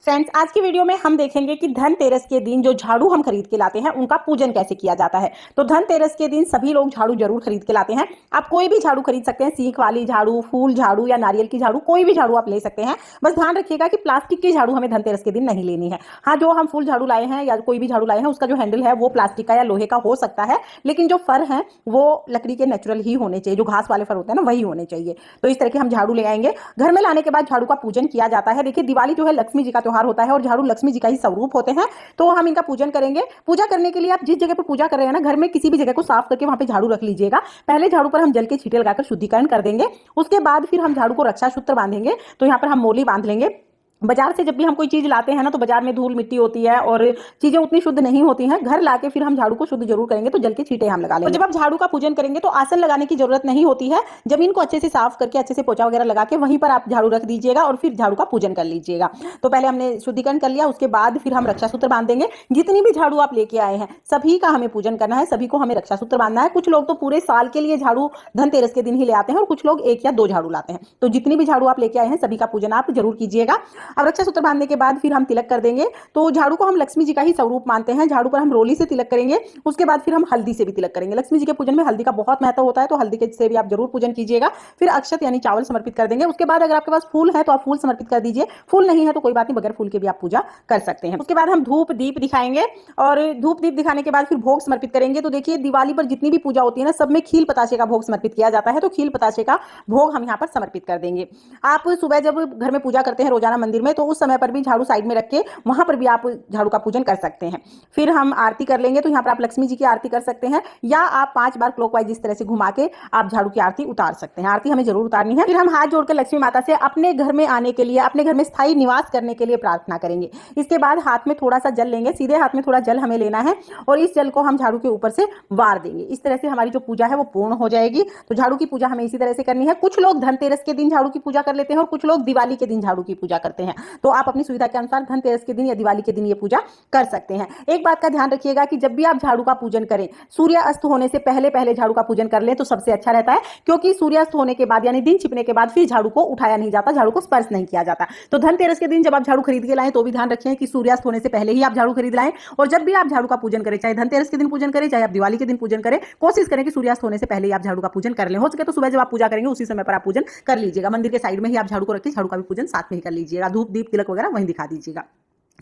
Friends, आज की video में हम देखेंगे कि धनतेरस के दिन जो झाड़ू हम खरीद के लाते हैं उनका पूजन कैसे किया जाता है। तो धनतेरस के दिन सभी लोग झाड़ू जरूर खरीद के लाते हैं। आप कोई भी झाड़ू खरीद सकते हैं, सीख वाली झाड़ू, फूल झाड़ू या नारियल की झाड़ू, कोई भी झाड़ू आप ले सकते हैं। बस ध्यान रखिएगा कि प्लास्टिक की झाड़ू हमें धनतेरस के दिन नहीं लेनी है। हाँ, जो हम फूल झाड़ू लाए हैं या कोई भी झाड़ू लाए हैं उसका जो हैंडल है वो प्लास्टिक का या लोहे का हो सकता है, लेकिन जो फर है वो लकड़ी के नेचुरल ही होने चाहिए। जो घास वाले फर होते हैं ना, वही होने चाहिए। तो इस तरह के हम झाड़ू ले आएंगे। घर में लाने के बाद झाड़ू का पूजन किया जाता है। देखिए, दिवाली जो है लक्ष्मी जी का त्योहार होता है और झाड़ू लक्ष्मी जी का ही स्वरूप होते हैं। तो हम इनका पूजन करेंगे। पूजा करने के लिए आप जिस जगह पर पूजा कर रहे हैं ना, घर में किसी भी जगह को साफ करके वहां पे झाड़ू रख लीजिएगा। पहले झाड़ू पर हम जल के छींटे लगाकर शुद्धिकरण कर देंगे। उसके बाद फिर हम झाड़ू को रक्षा सूत्र बांधेंगे। तो यहाँ पर हम मोली बांध लेंगे। बाजार से जब भी हम कोई चीज लाते हैं ना, तो बाजार में धूल मिट्टी होती है और चीजें उतनी शुद्ध नहीं होती हैं। घर लाके फिर हम झाड़ू को शुद्ध जरूर करेंगे। तो जल के छींटे हम लगा लेंगे। और जब आप झाड़ू का पूजन करेंगे तो आसन लगाने की जरूरत नहीं होती है। जमीन को अच्छे से साफ करके अच्छे से पोछा वगैरह लगा के वहीं पर आप झाड़ू रख दीजिएगा और फिर झाड़ू का पूजन कर लीजिएगा। तो पहले हमने शुद्धिकरण कर लिया, उसके बाद फिर हम रक्षा सूत्र बांध देंगे। जितनी भी झाड़ू आप लेके आए हैं सभी का हमें पूजन करना है, सभी को हमें रक्षा सूत्र बांधना है। कुछ लोग तो पूरे साल के लिए झाड़ू धनतेरस के दिन ही ले आते हैं और कुछ लोग 1 या 2 झाड़ू लाते हैं। तो जितनी भी झाड़ू आप लेके आए हैं सभी का पूजन आप जरूर कीजिएगा। अब रक्षा सूत्र बांधने के बाद फिर हम तिलक कर देंगे। तो झाड़ू को हम लक्ष्मी जी का ही स्वरूप मानते हैं। झाड़ू पर हम रोली से तिलक करेंगे। उसके बाद फिर हम हल्दी से भी तिलक करेंगे। लक्ष्मी जी के पूजन में हल्दी का बहुत महत्व होता है, तो हल्दी के से भी आप जरूर पूजन कीजिएगा। फिर अक्षत यानी चावल समर्पित कर देंगे। उसके बाद अगर आपके पास फूल है तो आप फूल समर्पित कर दीजिए। फूल नहीं है तो कोई बात नहीं, बगैर फूल के भी आप पूजा कर सकते हैं। उसके बाद हम धूप दीप दिखाएंगे और धूप दीप दिखाने के बाद फिर भोग समर्पित करेंगे। तो देखिए, दिवाली पर जितनी भी पूजा होती है ना, सब में खील पताशे का भोग समर्पित किया जाता है। तो खील पताशे का भोग हम यहाँ पर समर्पित कर देंगे। आप सुबह जब घर में पूजा करते हैं रोजाना मंदिर में, तो उस समय पर भी झाड़ू साइड में रख के वहां पर भी आप झाड़ू का पूजन कर सकते हैं। फिर हम आरती कर लेंगे। तो यहाँ पर आप लक्ष्मी जी की आरती कर सकते हैं या आप 5 बार क्लॉकवाइज इस तरह से घुमा के आप झाड़ू की आरती उतार सकते हैं। आरती हमें जरूर उतारनी है। फिर हम हाथ जोड़कर लक्ष्मी माता से अपने घर में आने के लिए, अपने घर में स्थायी निवास करने के लिए प्रार्थना करेंगे। इसके बाद हाथ में थोड़ा सा जल लेंगे। सीधे हाथ में थोड़ा जल हमें लेना है और इस जल को हम झाड़ू के ऊपर से वार देंगे। इस तरह से हमारी जो पूजा है वो पूर्ण हो जाएगी। तो झाड़ू की पूजा हमें इसी तरह से करनी है। कुछ लोग धनतेरस के दिन झाड़ू की पूजा कर लेते हैं और कुछ लोग दिवाली के दिन झाड़ू की पूजा करते हैं। तो आप अपनी सुविधा के अनुसार धनतेरस के दिन या दिवाली के दिन ये पूजा कर सकते हैं। एक बात का ध्यान रखिएगा कि जब भी आप झाड़ू का पूजन करें, सूर्य अस्त होने से पहले पहले झाड़ू का पूजन कर लें तो सबसे अच्छा रहता है, क्योंकि सूर्यास्त होने के बाद यानी दिन छिपने के बाद फिर झाड़ू को उठाया नहीं जाता, झाड़ू को स्पर्श नहीं किया जाता। तो धनतेरस के दिन जब आप झाड़ू खरीद के लाएं तो भी ध्यान रखें कि सूर्यास्त होने से पहले ही आप झाड़ू खरीद लाएं। और जब भी आप झाड़ू का पूजन करें, चाहे धनतेरस के दिन पूजन करें चाहे आप दिवाली के दिन पूजन करें, कोशिश करें कि सूर्यास्त होने से पहले ही आप झाड़ू का पूजन कर लें। हो सके तो सुबह जब आप पूजा करेंगे उसी समय पर आप पूजन कर लीजिएगा। मंदिर के साइड में ही आप झाड़ू को रखिए, झाड़ू का भी पूजन साथ में ही कर लीजिएगा। धूप दीप तिलक वगैरह वहीं दिखा दीजिएगा।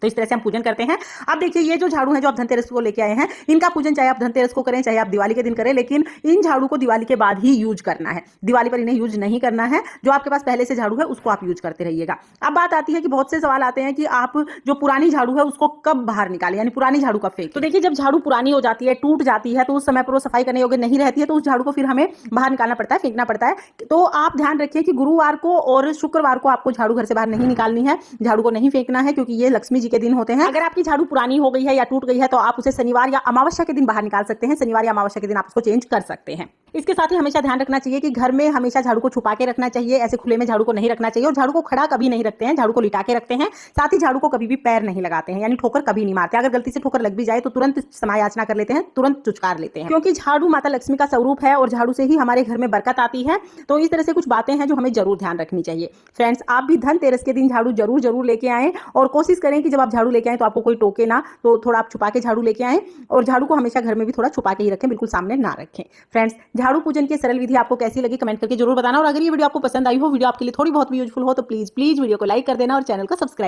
तो इस तरह से हम पूजन करते हैं। अब देखिए, ये जो झाड़ू है जो आप धनतेरस को लेके आए हैं, इनका पूजन चाहे आप धनतेरस को करें चाहे आप दिवाली के दिन करें, लेकिन इन झाड़ू को दिवाली के बाद ही यूज करना है। दिवाली पर इन्हें यूज नहीं करना है। जो आपके पास पहले से झाड़ू है उसको आप यूज करते रहिएगा। अब बात आती है कि बहुत से सवाल आते हैं कि आप जो पुरानी झाड़ू है उसको कब बाहर निकालें, यानी पुरानी झाड़ू कब फेंक। तो देखिए, जब झाड़ू पुरानी हो जाती है, टूट जाती है, तो उस समय पर वो सफाई करने योग्य नहीं रहती है, तो उस झाड़ू को फिर हमें बाहर निकालना पड़ता है, फेंकना पड़ता है। तो आप ध्यान रखिए कि गुरुवार को और शुक्रवार को आपको झाड़ू घर से बाहर नहीं निकालनी है, झाड़ू को नहीं फेंकना है, क्योंकि ये लक्ष्मी जी के दिन होते हैं। अगर आपकी झाड़ू पुरानी हो गई है या टूट गई है तो आप उसे शनिवार या अमावस्या के दिन बाहर निकाल सकते हैं। शनिवार या अमावस्या के दिन आप उसको चेंज कर सकते हैं। इसके साथ ही हमेशा ध्यान रखना चाहिए कि घर में हमेशा झाड़ू को छुपा के रखना चाहिए, ऐसे खुले में झाड़ू को नहीं रखना चाहिए। और झाड़ू को खड़ा कभी नहीं रखते हैं, झाड़ू को लिटा के रखते हैं। साथ ही झाड़ू को कभी भी पैर नहीं लगाते हैं, यानी ठोकर कभी नहीं मारते। अगर गलती से ठोकर लग भी जाए तो तुरंत क्षमा याचना कर लेते हैं, तुरंत चुचकार लेते हैं, क्योंकि झाड़ू माता लक्ष्मी का स्वरूप है और झाड़ू से ही हमारे घर में बरकत आती है। तो इस तरह से कुछ बातें हैं जो हमें जरूर ध्यान रखनी चाहिए। फ्रेंड्स, आप भी धनतेरस के दिन झाड़ू जरूर जरूर लेके आएं और कोशिश करें कि जब आप झाड़ू लेके आएं तो आपको कोई टोके ना, तो थोड़ा आप छुपा के झाड़ू लेके आएं। और झाड़ू को हमेशा घर में भी थोड़ा छुपा के ही रखें, बिल्कुल सामने ना रखें। फ्रेंड्स, झाड़ू पूजन की सरल विधि आपको कैसी लगी कमेंट करके जरूर बताना। और अगर ये वीडियो आपको पसंद आई हो, वीडियो आपके लिए थोड़ी बहुत भी यूजफुल हो, तो प्लीज वीडियो को लाइक कर देना और चैनल को सब्सक्राइब